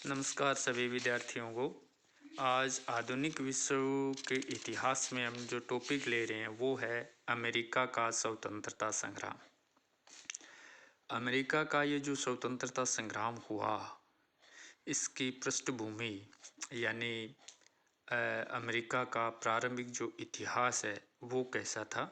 नमस्कार सभी विद्यार्थियों को। आज आधुनिक विश्व के इतिहास में हम जो टॉपिक ले रहे हैं वो है अमेरिका का स्वतंत्रता संग्राम। अमेरिका का ये जो स्वतंत्रता संग्राम हुआ, इसकी पृष्ठभूमि यानी अमेरिका का प्रारंभिक जो इतिहास है वो कैसा था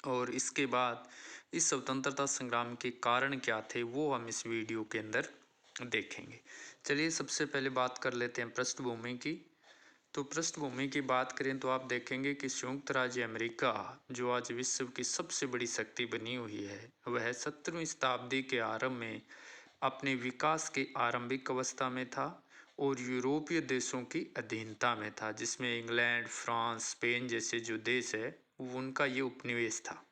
और इसके बाद इस स्वतंत्रता संग्राम के कारण क्या थे वो हम इस वीडियो के अंदर देखेंगे। चलिए सबसे पहले बात कर लेते हैं पृष्ठभूमि की। तो पृष्ठभूमि की बात करें तो आप देखेंगे कि संयुक्त राज्य अमेरिका जो आज विश्व की सबसे बड़ी शक्ति बनी हुई है, वह 17वीं शताब्दी के आरंभ में अपने विकास के आरंभिक अवस्था में था और यूरोपीय देशों की अधीनता में था, जिसमें इंग्लैंड, फ्रांस, स्पेन जैसे जो देश है उनका ये उपनिवेश था।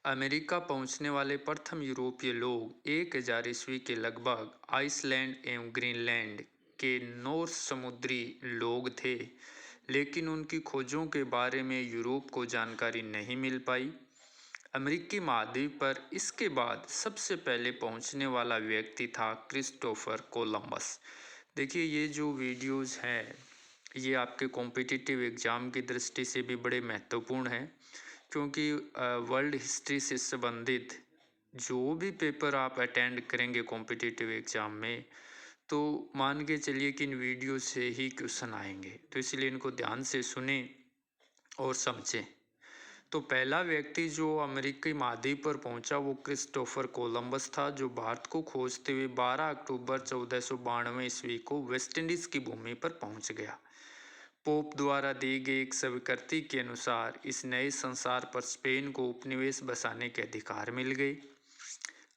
अमेरिका पहुंचने वाले प्रथम यूरोपीय लोग 1000 ईस्वी के लगभग आइसलैंड एवं ग्रीनलैंड के नॉर्थ समुद्री लोग थे, लेकिन उनकी खोजों के बारे में यूरोप को जानकारी नहीं मिल पाई। अमेरिकी महाद्वीप पर इसके बाद सबसे पहले पहुंचने वाला व्यक्ति था क्रिस्टोफर कोलंबस। देखिए ये जो वीडियोज़ हैं ये आपके कॉम्पिटिटिव एग्ज़ाम की दृष्टि से भी बड़े महत्वपूर्ण हैं, क्योंकि वर्ल्ड हिस्ट्री से संबंधित जो भी पेपर आप अटेंड करेंगे कॉम्पिटिटिव एग्ज़ाम में, तो मान के चलिए कि इन वीडियो से ही क्वेश्चन आएंगे, तो इसलिए इनको ध्यान से सुने और समझें। तो पहला व्यक्ति जो अमेरिकी महाद्वीप पर पहुंचा वो क्रिस्टोफर कोलंबस था, जो भारत को खोजते हुए 12 अक्टूबर 1492 ईस्वी को वेस्ट इंडीज़ की भूमि पर पहुंच गया। पोप द्वारा दी गई एक स्वीकृति के अनुसार इस नए संसार पर स्पेन को उपनिवेश बसाने के अधिकार मिल गए।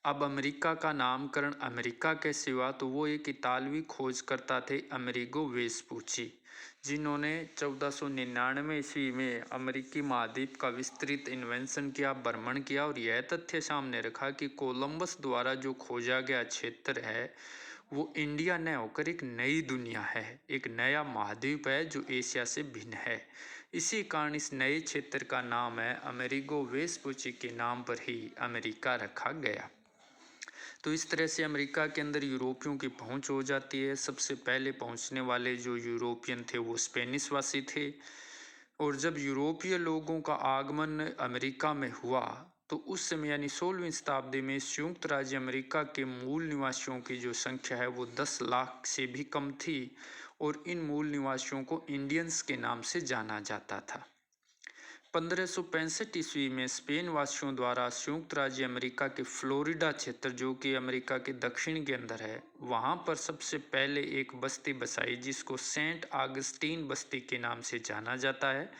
अब अमेरिका का नामकरण अमेरिका कैसे हुआ, तो वो एक इतालवी खोजकर्ता थे अमेरिगो वेस्पूची, जिन्होंने 1499 ईस्वी में अमेरिकी महाद्वीप का विस्तृत इन्वेंशन किया, भ्रमण किया और यह तथ्य सामने रखा कि कोलंबस द्वारा जो खोजा गया क्षेत्र है वो इंडिया न होकर एक नई दुनिया है, एक नया महाद्वीप है जो एशिया से भिन्न है। इसी कारण इस नए क्षेत्र का नाम है अमेरिगो वेस्पूची के नाम पर ही अमेरिका रखा गया। तो इस तरह से अमेरिका के अंदर यूरोपियों की पहुंच हो जाती है। सबसे पहले पहुंचने वाले जो यूरोपियन थे वो स्पेनिश वासी थे, और जब यूरोपीय लोगों का आगमन अमेरिका में हुआ तो उस समय यानी 16वीं शताब्दी में संयुक्त राज्य अमेरिका के मूल निवासियों की जो संख्या है वो 10 लाख से भी कम थी, और इन मूल निवासियों को इंडियंस के नाम से जाना जाता था। 1565 ईस्वी में स्पेन वासियों द्वारा संयुक्त राज्य अमेरिका के फ्लोरिडा क्षेत्र, जो कि अमेरिका के दक्षिण के अंदर है, वहां पर सबसे पहले एक बस्ती बसाई जिसको सेंट ऑगस्टीन बस्ती के नाम से जाना जाता है।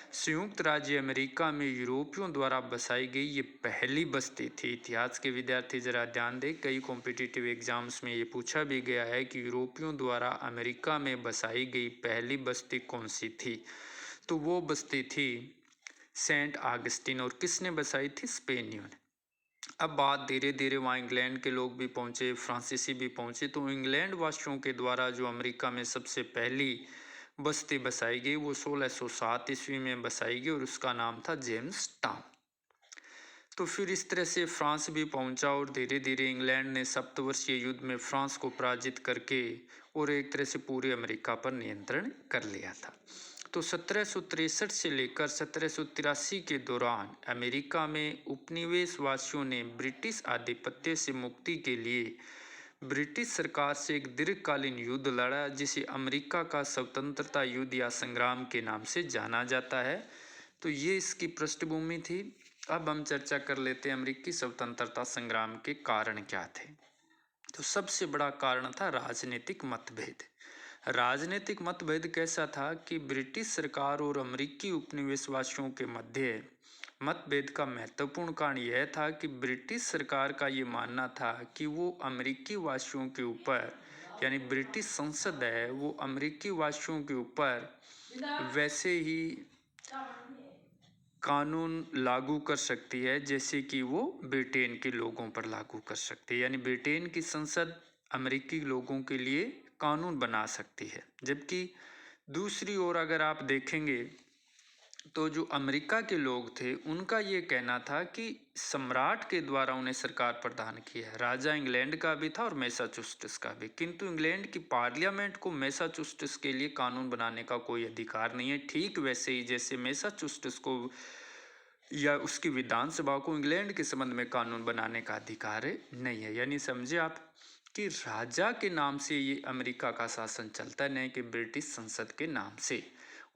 संयुक्त राज्य अमेरिका में यूरोपियों द्वारा बसाई गई ये पहली बस्ती थी। इतिहास के विद्यार्थी जरा ध्यान दें, कई कॉम्पिटिटिव एग्जाम्स में ये पूछा भी गया है कि यूरोपियों द्वारा अमेरिका में बसाई गई पहली बस्ती कौन सी थी, तो वो बस्ती थी सेंट ऑगस्टीन। और किसने बसाई थी? स्पेनियों ने। अब बात धीरे धीरे वहाँ इंग्लैंड के लोग भी पहुँचे, फ्रांसीसी भी पहुँचे। तो इंग्लैंड वासियों के द्वारा जो अमेरिका में सबसे पहली बस्ती बसाई गई वो 1607 ईस्वी में बसाई गई और उसका नाम था जेम्स टाउन। तो फिर इस तरह से फ्रांस भी पहुंचा और धीरे धीरे इंग्लैंड ने सप्तवर्षीय युद्ध में फ्रांस को पराजित करके और एक तरह से पूरे अमेरिका पर नियंत्रण कर लिया था। तो 1763 से लेकर 1783 के दौरान अमेरिका में उपनिवेशवासियों ने ब्रिटिश आधिपत्य से मुक्ति के लिए ब्रिटिश सरकार से एक दीर्घकालीन युद्ध लड़ा, जिसे अमेरिका का स्वतंत्रता युद्ध या संग्राम के नाम से जाना जाता है। तो ये इसकी पृष्ठभूमि थी। अब हम चर्चा कर लेते हैं अमेरिकी स्वतंत्रता संग्राम के कारण क्या थे। तो सबसे बड़ा कारण था राजनीतिक मतभेद। राजनीतिक मतभेद कैसा था कि ब्रिटिश सरकार और अमेरिकी उपनिवेशवासियों के मध्य मतभेद का महत्वपूर्ण कारण यह था कि ब्रिटिश सरकार का ये मानना था कि वो अमेरिकी वासियों के ऊपर, यानी ब्रिटिश संसद है वो अमेरिकी वासियों के ऊपर वैसे ही कानून लागू कर सकती है जैसे कि वो ब्रिटेन के लोगों पर लागू कर सकती है, यानी ब्रिटेन की संसद अमेरिकी लोगों के लिए कानून बना सकती है। जबकि दूसरी ओर अगर आप देखेंगे तो जो अमेरिका के लोग थे उनका ये कहना था कि सम्राट के द्वारा उन्हें सरकार प्रदान की है। राजा इंग्लैंड का भी था और मैसाचुसेट्स का भी, किंतु इंग्लैंड की पार्लियामेंट को मैसाचुसेट्स के लिए कानून बनाने का कोई अधिकार नहीं है। ठीक वैसे ही जैसे मैसाचुसेट्स को या उसकी विधानसभा को इंग्लैंड के संबंध में कानून बनाने का अधिकार नहीं है। यानी समझे आप कि राजा के नाम से ये अमेरिका का शासन चलता है, नहीं कि ब्रिटिश संसद के नाम से।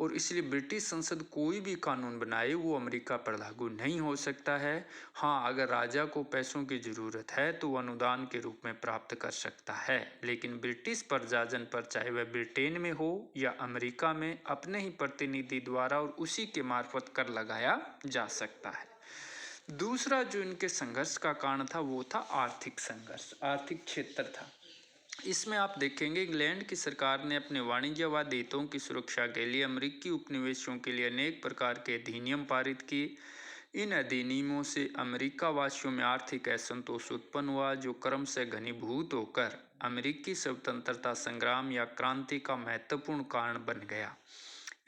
और इसलिए ब्रिटिश संसद कोई भी कानून बनाए वो अमेरिका पर लागू नहीं हो सकता है। हाँ, अगर राजा को पैसों की ज़रूरत है तो अनुदान के रूप में प्राप्त कर सकता है, लेकिन ब्रिटिश प्रजाजन पर, चाहे वह ब्रिटेन में हो या अमेरिका में, अपने ही प्रतिनिधि द्वारा और उसी के मार्फत कर लगाया जा सकता है। दूसरा जो इनके संघर्ष का कारण था वो था आर्थिक संघर्ष, आर्थिक क्षेत्र था। इसमें आप देखेंगे इंग्लैंड की सरकार ने अपने वाणिज्यवाद हितों की सुरक्षा के लिए अमेरिकी उपनिवेशों के लिए अनेक प्रकार के अधिनियम पारित किए। इन अधिनियमों से अमेरिका वासियों में आर्थिक असंतोष उत्पन्न हुआ, जो क्रमशः घनीभूत होकर अमेरिकी स्वतंत्रता संग्राम या क्रांति का महत्वपूर्ण कारण बन गया।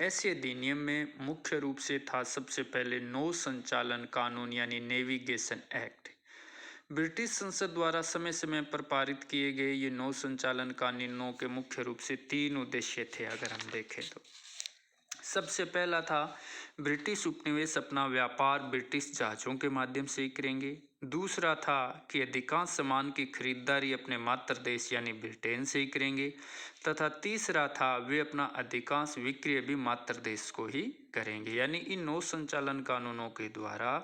ऐसे अधिनियम में मुख्य रूप से था सबसे पहले नौ संचालन कानून यानी नेविगेशन एक्ट। ब्रिटिश संसद द्वारा समय समय पर पारित किए गए ये नौ संचालन कानूनों के मुख्य रूप से 3 उद्देश्य थे। अगर हम देखें तो सबसे पहला था ब्रिटिश उपनिवेश अपना व्यापार ब्रिटिश जहाज़ों के माध्यम से ही करेंगे। दूसरा था कि अधिकांश सामान की खरीदारी अपने मातृ देश यानी ब्रिटेन से ही करेंगे, तथा तीसरा था वे अपना अधिकांश विक्रय भी मातृ देश को ही करेंगे। यानी इन नौ संचालन कानूनों के द्वारा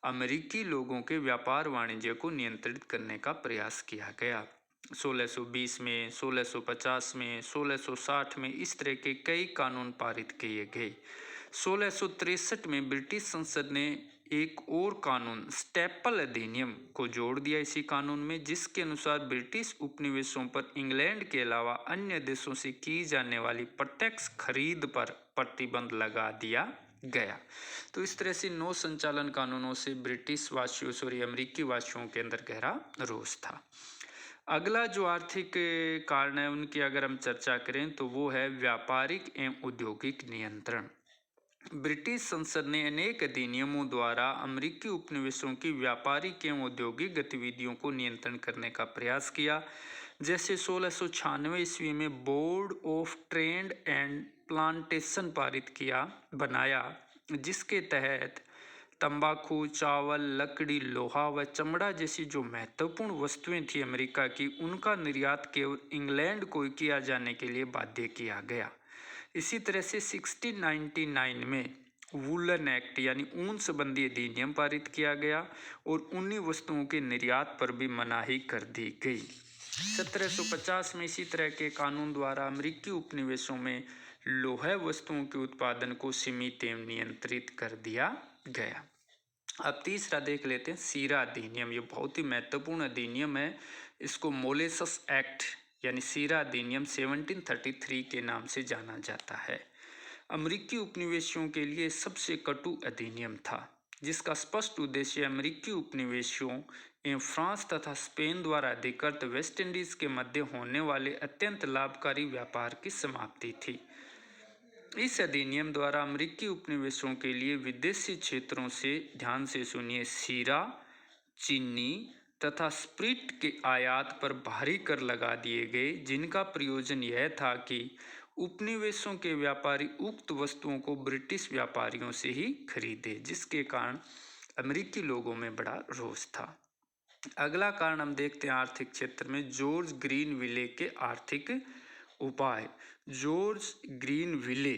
अमेरिकी लोगों के व्यापार वाणिज्य को नियंत्रित करने का प्रयास किया गया। 1620 में, 1650 में, 1660 में इस तरह के कई कानून पारित किए गए। 1663 में ब्रिटिश संसद ने एक और कानून स्टेपल अधिनियम को जोड़ दिया इसी कानून में, जिसके अनुसार ब्रिटिश उपनिवेशों पर इंग्लैंड के अलावा अन्य देशों से की जाने वाली प्रत्यक्ष खरीद पर प्रतिबंध लगा दिया गया। तो इस तरह से नौ संचालन कानूनों से ब्रिटिश वासियों सॉरी अमेरिकी वासियों के अंदर गहरा रोष था। अगला जो आर्थिक कारण है उनकी अगर हम चर्चा करें तो वो है व्यापारिक एवं औद्योगिक नियंत्रण। ब्रिटिश संसद ने अनेक अधिनियमों द्वारा अमेरिकी उपनिवेशों की व्यापारिक एवं औद्योगिक गतिविधियों को नियंत्रण करने का प्रयास किया। जैसे 1696 ईस्वी में board of trade and plantation पारित बनाया, जिसके तहत तंबाकू, चावल, लकड़ी, लोहा व चमड़ा जैसी जो महत्वपूर्ण वस्तुएं थी अमेरिका की, उनका निर्यात केवल इंग्लैंड को किया जाने के लिए बाध्य किया गया। इसी तरह से 1699 में वूलन एक्ट यानी ऊन संबंधी अधिनियम पारित किया गया और उन्हीं वस्तुओं के निर्यात पर भी मनाही कर दी गई। 1750 में इसी तरह के कानून द्वारा अमेरिकी उपनिवेशों में लोहा वस्तुओं के उत्पादन को सीमित एवं नियंत्रित कर दिया गया। अब तीसरा देख लेते हैं सीरा अधिनियम। ये बहुत ही महत्वपूर्ण अधिनियम है। इसको मोलेसस एक्ट यानी सीरा अधिनियम 1733 के नाम से जाना जाता है। अमेरिकी उपनिवेशियों के लिए सबसे कटु अधिनियम था, जिसका स्पष्ट उद्देश्य अमेरिकी उपनिवेशियों एवं फ्रांस तथा स्पेन द्वारा अधिकृत वेस्ट इंडीज के मध्य होने वाले अत्यंत लाभकारी व्यापार की समाप्ति थी। इस अधिनियम द्वारा अमेरिकी उपनिवेशों के लिए विदेशी क्षेत्रों से, ध्यान से सुनिए, सीरा, चीनी तथा स्प्रिट के आयात पर भारी कर लगा दिए गए, जिनका प्रयोजन यह था कि उपनिवेशों के व्यापारी उक्त वस्तुओं को ब्रिटिश व्यापारियों से ही खरीदे, जिसके कारण अमेरिकी लोगों में बड़ा रोष था। अगला कारण हम देखते हैं आर्थिक क्षेत्र में जॉर्ज ग्रीनविले के आर्थिक उपाय। जॉर्ज ग्रीनविले,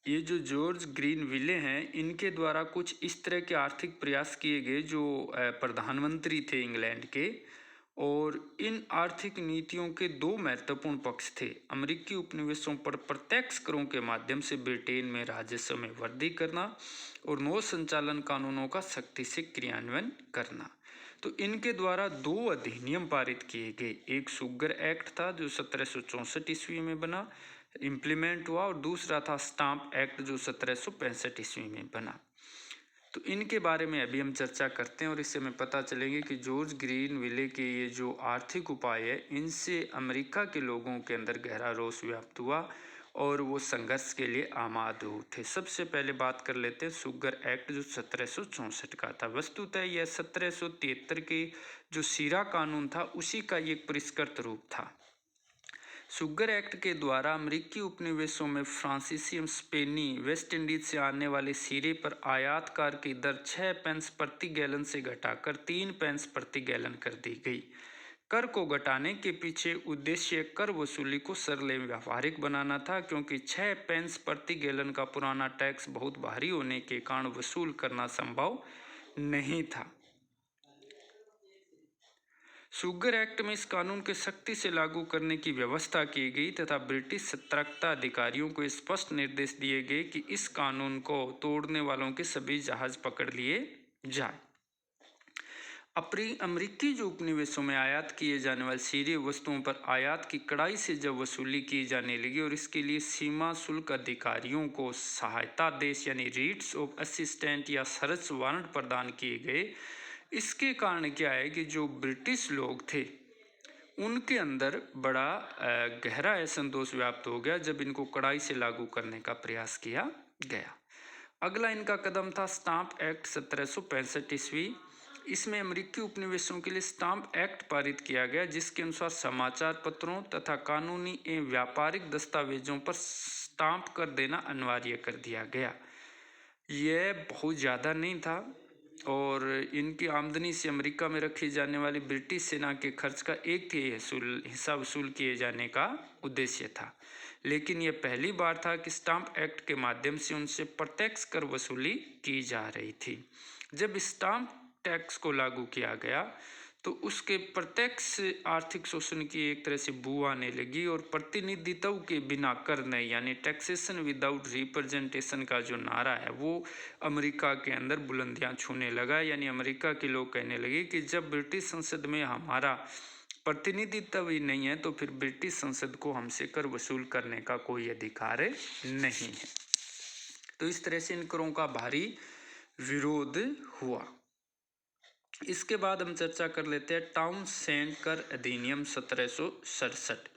ये जो जॉर्ज ग्रीनविले हैं, इनके द्वारा कुछ इस तरह के आर्थिक प्रयास किए गए जो प्रधानमंत्री थे इंग्लैंड के, और इन आर्थिक नीतियों के दो महत्वपूर्ण पक्ष थे। अमेरिकी उपनिवेशों पर प्रत्यक्ष करों के माध्यम से ब्रिटेन में राजस्व में वृद्धि करना और नौ संचालन कानूनों का सख्ती से क्रियान्वयन करना। तो इनके द्वारा दो अधिनियम पारित किए गए। एक शुगर एक्ट था जो 1764 ईस्वी में बना, इम्प्लीमेंट हुआ, और दूसरा था स्टाम्प एक्ट जो 1765 ईस्वी में बना। तो इनके बारे में अभी हम चर्चा करते हैं और इससे हमें पता चलेंगे कि जॉर्ज ग्रीनविले के ये जो आर्थिक उपाय है, इनसे अमेरिका के लोगों के अंदर गहरा रोष व्याप्त हुआ और वो संघर्ष के लिए आमाद थे। सबसे पहले बात कर लेते हैं शुगर एक्ट जो 1764 का था। वस्तुतः यह 1773 के जो सीरा कानून था उसी का एक परिष्कृत रूप था। शुगर एक्ट के द्वारा अमेरिकी उपनिवेशों में फ्रांसीसी एवं स्पेनी वेस्ट इंडीज से आने वाले सीरे पर आयात कर की दर 6 पेंस प्रति गैलन से घटाकर 3 पेंस प्रति गैलन कर दी गई। कर को घटाने के पीछे उद्देश्य कर वसूली को सरल एवं व्यावहारिक बनाना था, क्योंकि 6 पेंस प्रति गैलन का पुराना टैक्स बहुत भारी होने के कारण वसूल करना संभव नहीं था। शुगर एक्ट में इस कानून के सख्ती से लागू करने की व्यवस्था की गई तथा ब्रिटिश सतर्कता अधिकारियों को स्पष्ट निर्देश दिए गए कि इस कानून को तोड़ने वालों के सभी जहाज पकड़ लिए जाए। अमेरिकी जो उपनिवेशों में आयात किए जाने वाले सीरे वस्तुओं पर आयात की कड़ाई से जब वसूली की जाने लगी और इसके लिए सीमा शुल्क अधिकारियों को सहायता देश यानी रीट्स ऑफ असिस्टेंट या सर्च वारंट प्रदान किए गए, इसके कारण क्या है कि जो ब्रिटिश लोग थे उनके अंदर बड़ा गहरा असंतोष व्याप्त हो गया जब इनको कड़ाई से लागू करने का प्रयास किया गया। अगला इनका कदम था स्टाम्प एक्ट 1765 ईस्वी। इसमें अमेरिकी उपनिवेशों के लिए स्टाम्प एक्ट पारित किया गया, जिसके अनुसार समाचार पत्रों तथा कानूनी एवं व्यापारिक दस्तावेजों पर स्टाम्प कर देना अनिवार्य कर दिया गया। यह बहुत ज़्यादा नहीं था और इनकी आमदनी से अमेरिका में रखी जाने वाली ब्रिटिश सेना के खर्च का एक हिस्सा वसूल किए जाने का उद्देश्य था। लेकिन यह पहली बार था कि स्टाम्प एक्ट के माध्यम से उनसे प्रत्यक्ष कर वसूली की जा रही थी। जब स्टाम्प टैक्स को लागू किया गया तो उसके प्रत्यक्ष आर्थिक शोषण की एक तरह से बू आने लगी और प्रतिनिधित्व के बिना कर नहीं यानी टैक्सेशन विदाउट रिप्रेजेंटेशन का जो नारा है वो अमेरिका के अंदर बुलंदियां छूने लगा। यानी अमेरिका के लोग कहने लगे कि जब ब्रिटिश संसद में हमारा प्रतिनिधित्व ही नहीं है तो फिर ब्रिटिश संसद को हमसे कर वसूल करने का कोई अधिकार नहीं है। तो इस तरह से इन करों का भारी विरोध हुआ। इसके बाद हम चर्चा कर लेते हैं टाउनसेंड कर अधिनियम 1767।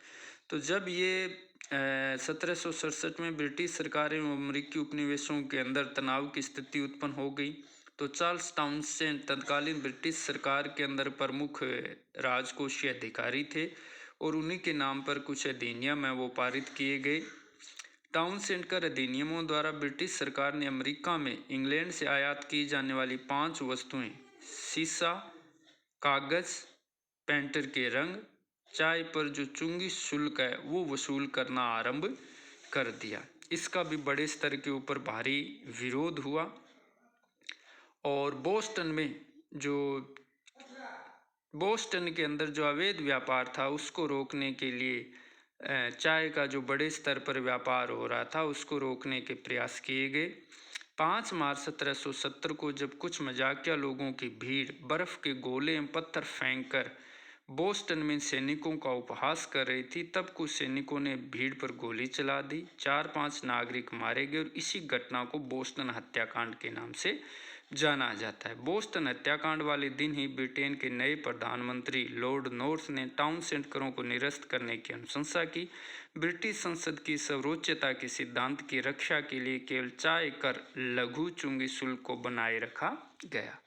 तो जब ये 1767 में ब्रिटिश सरकार एवं अमेरिकी उपनिवेशों के अंदर तनाव की स्थिति उत्पन्न हो गई तो चार्ल्स टाउनसेंड तत्कालीन ब्रिटिश सरकार के अंदर प्रमुख राजकोषीय अधिकारी थे और उन्हीं के नाम पर कुछ अधिनियम है वो पारित किए गए। टाउनसेंड कर अधिनियमों द्वारा ब्रिटिश सरकार ने अमेरिका में इंग्लैंड से आयात की जाने वाली 5 वस्तुएं सीसा, कागज, पेंटर के रंग, चाय पर जो चुंगी शुल्क है वो वसूल करना आरंभ कर दिया। इसका भी बड़े स्तर के ऊपर भारी विरोध हुआ और बोस्टन के अंदर जो अवैध व्यापार था उसको रोकने के लिए चाय का जो बड़े स्तर पर व्यापार हो रहा था उसको रोकने के प्रयास किए गए। 5 मार्च 1770 को जब कुछ मजाकिया लोगों की भीड़ बर्फ के गोले एवं पत्थर फेंककर बोस्टन में सैनिकों का उपहास कर रही थी, तब कुछ सैनिकों ने भीड़ पर गोली चला दी। 4-5 नागरिक मारे गए और इसी घटना को बोस्टन हत्याकांड के नाम से जाना जाता है। बोस्टन हत्याकांड वाले दिन ही ब्रिटेन के नए प्रधानमंत्री लॉर्ड नॉर्थ ने टाउनसेंड करों को निरस्त करने की अनुशंसा की। ब्रिटिश संसद की सर्वोच्चता के सिद्धांत की रक्षा के लिए केवल चाय कर लघु चुंगी शुल्क को बनाए रखा गया।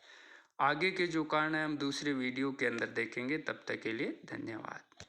आगे के जो कारण है हम दूसरे वीडियो के अंदर देखेंगे। तब तक के लिए धन्यवाद।